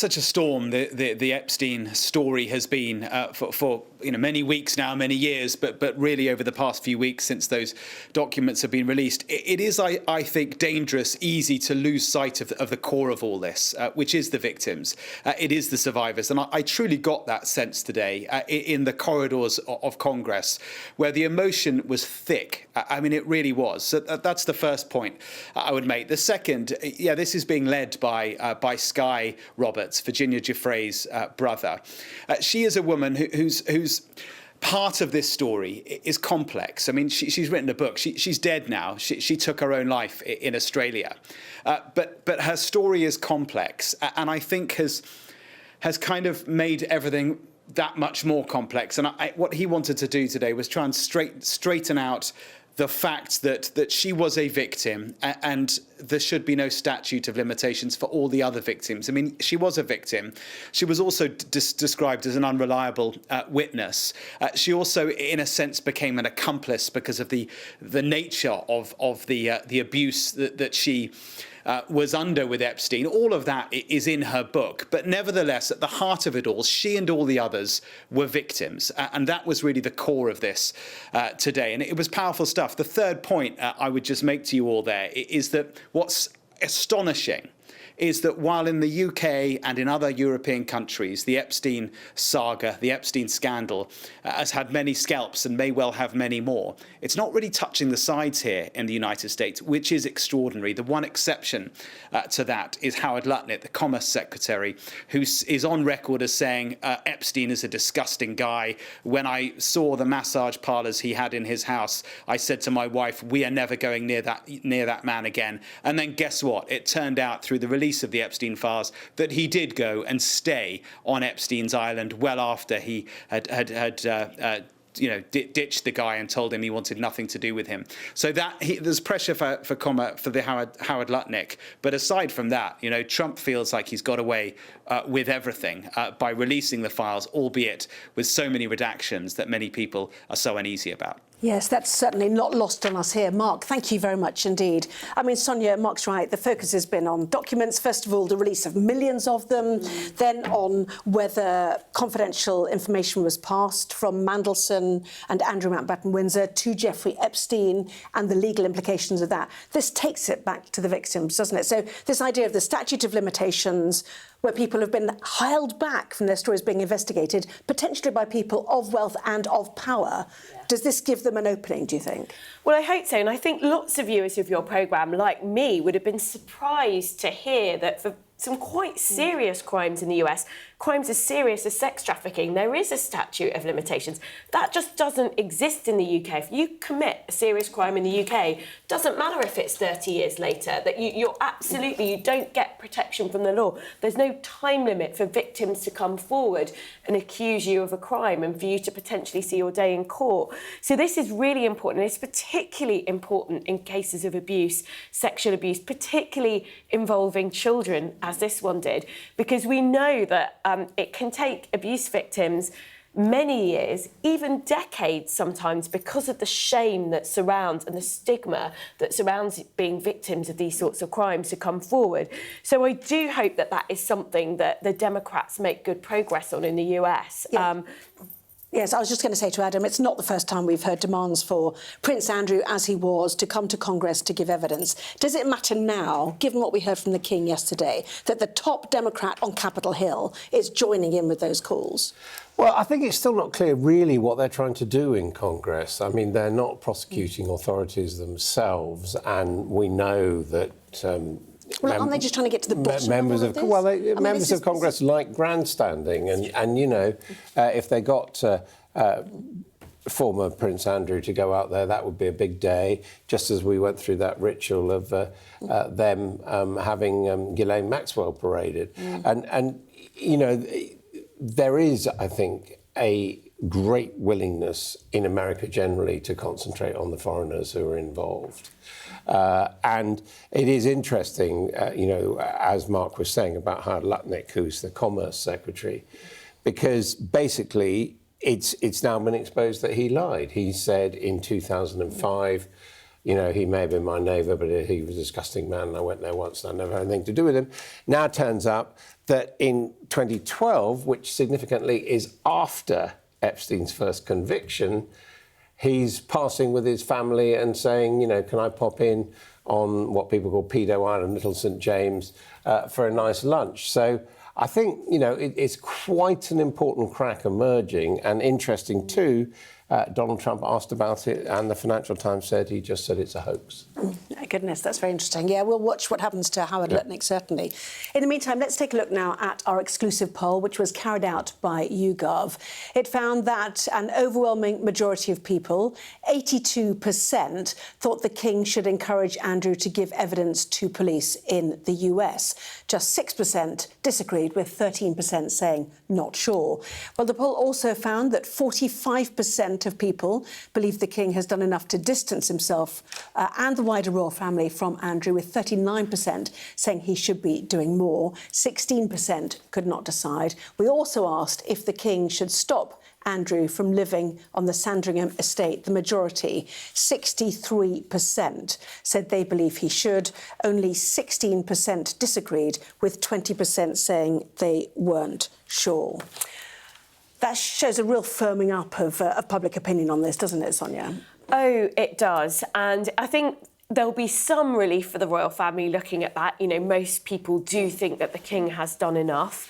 such a storm the Epstein story has been for many weeks now, many years, but really over the past few weeks since those documents have been released. It is, I think, dangerous, easy to lose sight of the core of all this, which is the victims. It is the survivors. And I truly got that sense today in the corridors of Congress, where the emotion was thick. I mean, it really was. So that's the first point I would make. The second, this is being led by Sky Roberts, Virginia Giuffre's brother. She is a woman who's part of this story is complex. I mean, she's written a book. She's dead now. She took her own life in Australia. But her story is complex, and I think has kind of made everything that much more complex. And what he wanted to do today was try and straighten out the fact that she was a victim, and there should be no statute of limitations for all the other victims. I mean, she was a victim. She was also described as an unreliable witness. She also, in a sense, became an accomplice because of the nature of the abuse that she was under with Epstein. All of that is in her book. But nevertheless, at the heart of it all, she and all the others were victims. And that was really the core of this today. And it was powerful stuff. The third point I would just make to you all there is that what's astonishing is that while in the UK and in other European countries, the Epstein saga, the Epstein scandal, has had many scalps and may well have many more, it's not really touching the sides here in the United States, which is extraordinary. The one exception to that is Howard Lutnick, the Commerce Secretary, who is on record as saying Epstein is a disgusting guy. When I saw the massage parlours he had in his house, I said to my wife, we are never going near that man again. And then guess what? It turned out through the release of the Epstein files that he did go and stay on Epstein's island well after he had ditched the guy and told him he wanted nothing to do with him. So there's pressure for the Howard Lutnick. But aside from that, Trump feels like he's got away with everything by releasing the files, albeit with so many redactions that many people are so uneasy about. Yes, that's certainly not lost on us here. Mark, thank you very much indeed. I mean, Sonia, Mark's right. The focus has been on documents. First of all, the release of millions of them, then on whether confidential information was passed from Mandelson and Andrew Mountbatten-Windsor to Jeffrey Epstein and the legal implications of that. This takes it back to the victims, doesn't it? So this idea of the statute of limitations, where people have been held back from their stories being investigated, potentially by people of wealth and of power. Yeah. Does this give them an opening, do you think? Well, I hope so. And I think lots of viewers of your programme, like me, would have been surprised to hear that for some quite serious crimes in the US, crimes as serious as sex trafficking, there is a statute of limitations. That just doesn't exist in the UK. If you commit a serious crime in the UK, doesn't matter if it's 30 years later, that you don't get protection from the law. There's no time limit for victims to come forward and accuse you of a crime and for you to potentially see your day in court. So this is really important. It's particularly important in cases of abuse, sexual abuse, particularly involving children, as this one did, because we know that it can take abuse victims many years, even decades sometimes, because of the shame that surrounds and the stigma that surrounds being victims of these sorts of crimes to come forward. So I do hope that that is something that the Democrats make good progress on in the US. Yeah. Yes, I was just going to say to Adam, it's not the first time we've heard demands for Prince Andrew, as he was, to come to Congress to give evidence. Does it matter now, given what we heard from the King yesterday, that the top Democrat on Capitol Hill is joining in with those calls? Well, I think it's still not clear really what they're trying to do in Congress. I mean, they're not prosecuting authorities themselves, and we know that... Well, aren't they just trying to get to the bottom of all of this? Well, members of Congress like grandstanding, and if they got former Prince Andrew to go out there, that would be a big day, just as we went through that ritual of them having Ghislaine Maxwell paraded. And there is, I think, a great willingness in America generally to concentrate on the foreigners who are involved. And it is interesting, as Mark was saying about Howard Lutnick, who's the Commerce Secretary, because basically it's now been exposed that he lied. He said in 2005 You know, he may have been my neighbour, but he was a disgusting man, and I went there once and I never had anything to do with him. Now it turns up that in 2012, which significantly is after Epstein's first conviction, he's passing with his family and saying, you know, can I pop in on what people call Pedo Island, Little St James, for a nice lunch? So I think, you know, it's quite an important crack emerging, and interesting too. Donald Trump asked about it, and the Financial Times said he just said it's a hoax. My goodness, that's very interesting. Yeah, we'll watch what happens to Howard Lutnick, certainly. In the meantime, let's take a look now at our exclusive poll, which was carried out by YouGov. It found that an overwhelming majority of people, 82%, thought the King should encourage Andrew to give evidence to police in the US. Just 6% disagreed, with 13% saying not sure. Well, the poll also found that 45% of people believe the King has done enough to distance himself and the wider royal family from Andrew, with 39% saying he should be doing more. 16% could not decide. We also asked if the King should stop Andrew from living on the Sandringham estate. The majority, 63%, said they believe he should. Only 16% disagreed, with 20% saying they weren't sure. That shows a real firming up of public opinion on this, doesn't it, Sonia? Oh, it does. And I think there'll be some relief for the royal family looking at that. You know, most people do think that the King has done enough.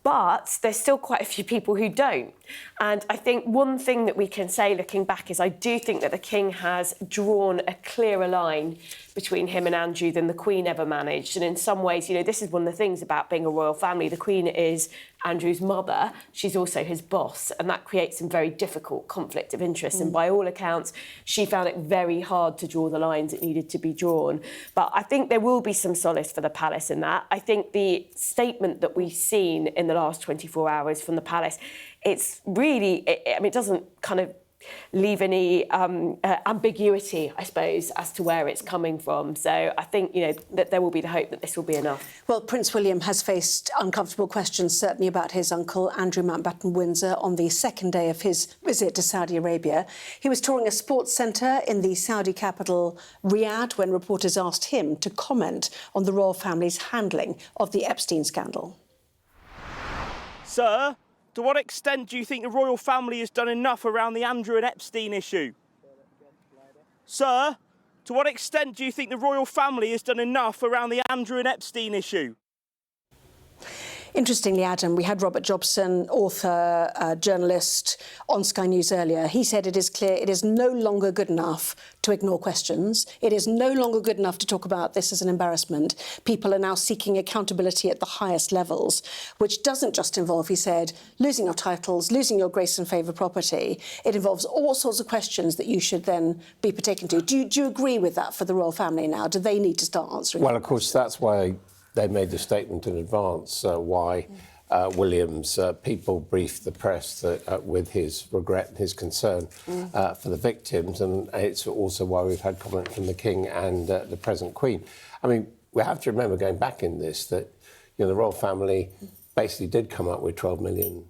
But there's still quite a few people who don't. And I think one thing that we can say looking back is I do think that the King has drawn a clearer line between him and Andrew than the Queen ever managed. And in some ways, you know, this is one of the things about being a royal family. The Queen is Andrew's mother. She's also his boss. And that creates some very difficult conflict of interest. And by all accounts, she found it very hard to draw the lines that needed to be drawn. But I think there will be some solace for the palace in that. I think the statement that we've seen in the last 24 hours from the palace, it's really, I mean, it doesn't kind of leave any ambiguity, I suppose, as to where it's coming from. So I think, you know, that there will be the hope that this will be enough. Well, Prince William has faced uncomfortable questions, certainly about his uncle, Andrew Mountbatten-Windsor, on the second day of his visit to Saudi Arabia. He was touring a sports centre in the Saudi capital, Riyadh, when reporters asked him to comment on the royal family's handling of the Epstein scandal. Sir, to what extent do you think the royal family has done enough around the Andrew and Epstein issue? Sir, to what extent do you think the royal family has done enough around the Andrew and Epstein issue? Interestingly, Adam, we had Robert Jobson, author, journalist, on Sky News earlier. He said it is clear it is no longer good enough to ignore questions. It is no longer good enough to talk about this as an embarrassment. People are now seeking accountability at the highest levels, which doesn't just involve, he said, losing your titles, losing your grace and favour property. It involves all sorts of questions that you should then be partaken to. Do you agree with that for the royal family now? Do they need to start answering? Well, of course, that's why they made the statement in advance, why William's people briefed the press that, with his regret and his concern for the victims, and it's also why we've had comment from the King and the present Queen. I mean, we have to remember, going back in this, that, you know, the royal family basically did come up with $12 million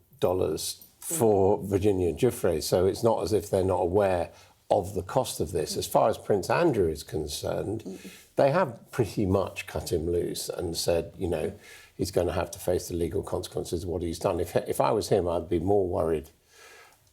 for Virginia Giuffre, so it's not as if they're not aware of the cost of this. As far as Prince Andrew is concerned, they have pretty much cut him loose and said, you know, he's going to have to face the legal consequences of what he's done. If I was him, I'd be more worried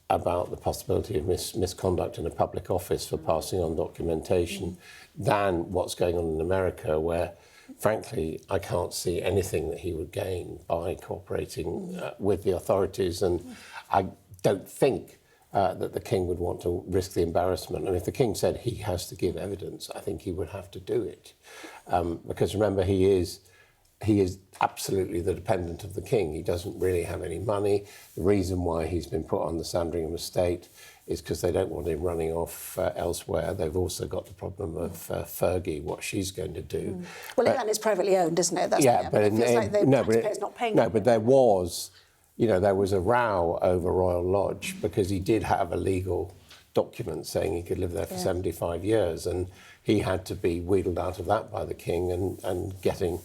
about the possibility of misconduct in a public office for passing on documentation than what's going on in America, where, frankly, I can't see anything that he would gain by cooperating with the authorities. And I don't think that the King would want to risk the embarrassment. And if the King said he has to give evidence, I think he would have to do it. Because remember, he is absolutely the dependent of the King. He doesn't really have any money. The reason why he's been put on the Sandringham estate is because they don't want him running off elsewhere. They've also got the problem of Fergie, what she's going to do. Well, and it's privately owned, isn't it? That's yeah, but it feels like the taxpayer's not paying. No, but there was, you know, there was a row over Royal Lodge because he did have a legal document saying he could live there for 75 years, and he had to be wheedled out of that by the King and getting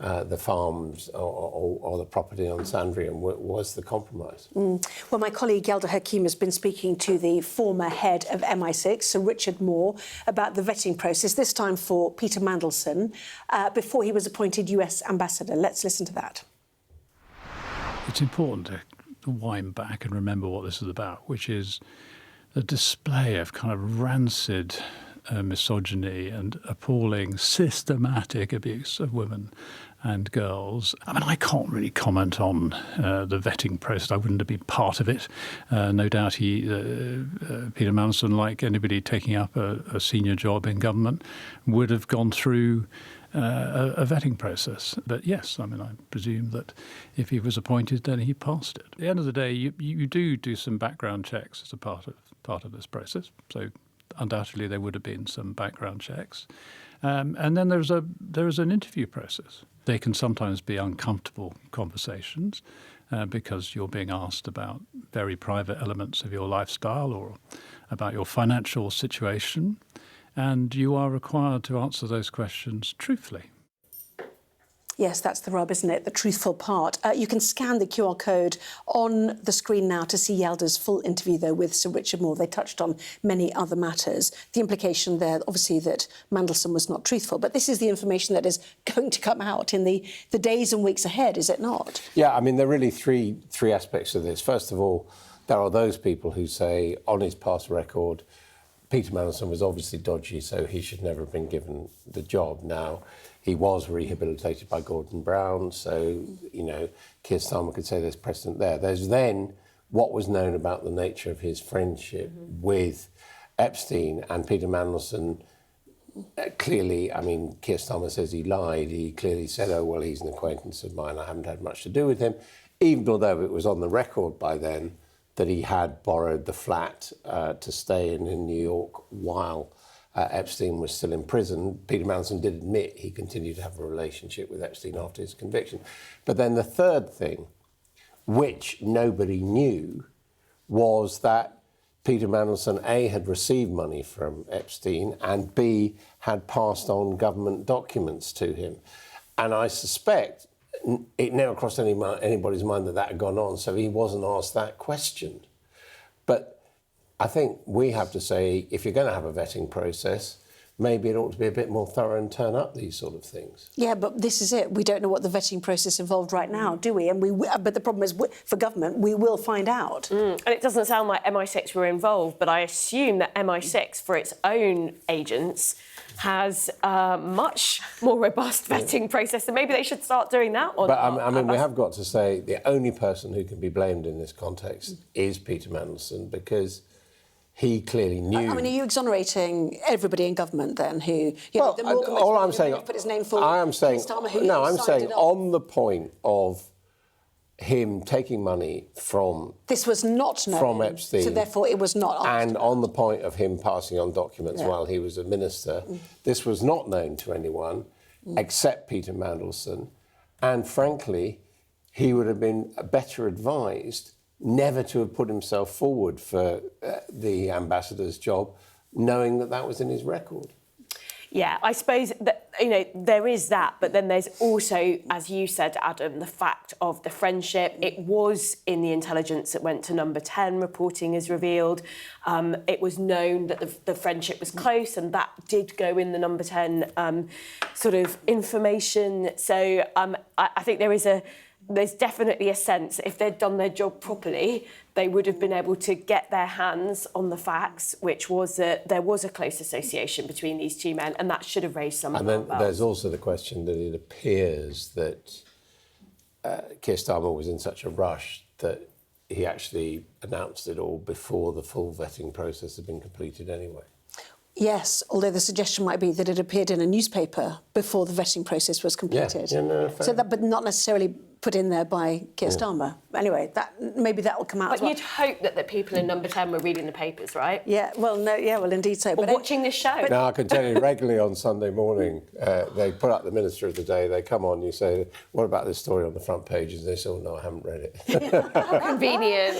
the farms or the property on Sandringham was the compromise. Well, my colleague Yelda Hakim has been speaking to the former head of MI6, Sir Richard Moore, about the vetting process, this time for Peter Mandelson, before he was appointed US ambassador. Let's listen to that. It's important to wind back and remember what this is about, which is the display of kind of rancid misogyny and appalling systematic abuse of women and girls. I mean, I can't really comment on the vetting process. I wouldn't have been part of it. No doubt Peter Mandelson, like anybody taking up a senior job in government, would have gone through a vetting process. But yes, I mean, I presume that if he was appointed, then he passed it. At the end of the day, you do some background checks as a part of this process. So undoubtedly there would have been some background checks. And then there's an interview process. They can sometimes be uncomfortable conversations because you're being asked about very private elements of your lifestyle or about your financial situation, and you are required to answer those questions truthfully. Yes, that's the rub, isn't it? The truthful part. You can scan the QR code on the screen now to see Yelda's full interview, though, with Sir Richard Moore. They touched on many other matters. The implication there, obviously, that Mandelson was not truthful. But this is the information that is going to come out in the days and weeks ahead, is it not? Yeah, I mean, there are really three aspects of this. First of all, there are those people who say, on his past record, Peter Mandelson was obviously dodgy, so he should never have been given the job. Now, he was rehabilitated by Gordon Brown, so, you know, Keir Starmer could say there's precedent there. There's then what was known about the nature of his friendship with Epstein, and Peter Mandelson clearly, I mean, Keir Starmer says he lied. He clearly said, oh, well, he's an acquaintance of mine. I haven't had much to do with him, even although it was on the record by then that he had borrowed the flat to stay in New York while Epstein was still in prison. Peter Mandelson did admit he continued to have a relationship with Epstein after his conviction. But then the third thing, which nobody knew, was that Peter Mandelson, A, had received money from Epstein, and B, had passed on government documents to him. And I suspect it never crossed anybody's mind that had gone on, so he wasn't asked that question. But I think we have to say, if you're going to have a vetting process, maybe it ought to be a bit more thorough and turn up these sort of things. Yeah, but this is it. We don't know what the vetting process involved right now, do we? And but the problem is, for government, we will find out. And it doesn't sound like MI6 were involved, but I assume that MI6, for its own agents, has a much more robust vetting process, and maybe they should start doing that. But I mean, we have got to say the only person who can be blamed in this context is Peter Mandelson, because he clearly knew. I mean, are you exonerating everybody in government then who? Well, all I'm saying, put his name forward. I'm saying on the point of him taking money from. This was not known from Epstein, so therefore it was not asked. And on the point of him passing on documents while he was a minister, this was not known to anyone except Peter Mandelson, and frankly, he would have been better advised never to have put himself forward for the ambassador's job, knowing that that was in his record. Yeah, I suppose that, you know, there is that, but then there's also, as you said, Adam, the fact of the friendship. It was in the intelligence that went to Number 10, reporting has revealed. It was known that the friendship was close, and that did go in the Number 10 sort of information. So I think there's definitely a sense, if they'd done their job properly, they would have been able to get their hands on the facts, which was that there was a close association between these two men, and that should have raised some alarm bells. And then there's also the question that it appears that Keir Starmer was in such a rush that he actually announced it all before the full vetting process had been completed anyway. Yes, although the suggestion might be that it appeared in a newspaper before the vetting process was completed. Yeah, no, fair. But not necessarily put in there by Keir Starmer. Anyway, maybe that will come out But as well. you'd hope that the people in Number 10 were reading the papers, right? Yeah, well, indeed so. Or watching this show. Now, I can tell you regularly on Sunday morning, they put up the Minister of the Day, they come on, you say, what about this story on the front pages? And they say, oh, no, I haven't read it. How convenient.